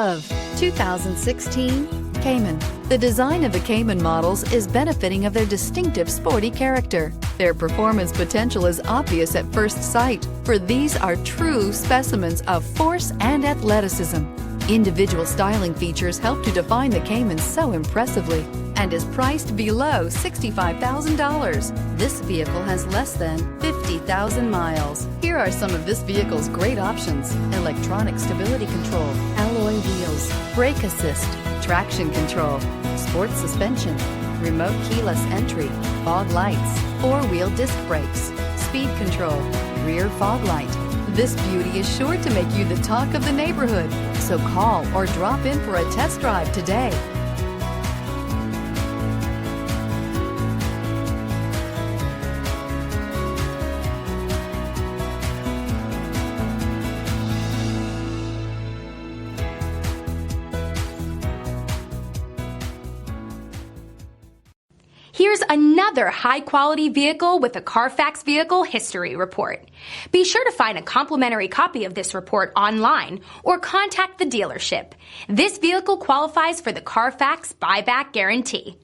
of 2016 Cayman. The design of the Cayman models is benefiting of their distinctive sporty character. Their performance potential is obvious at first sight, for these are true specimens of force and athleticism. Individual styling features help to define the Cayman so impressively and is priced below $65,000. This vehicle has less than 50,000 miles. Here are some of this vehicle's great options: electronic stability control, alloy wheels, brake assist, traction control, sports suspension, remote keyless entry, fog lights, four-wheel disc brakes, speed control, rear fog light. This beauty is sure to make you the talk of the neighborhood. So call or drop in for a test drive today. Here's another high-quality vehicle with a Carfax Vehicle History Report. Be sure to find a complimentary copy of this report online or contact the dealership. This vehicle qualifies for the Carfax Buyback Guarantee.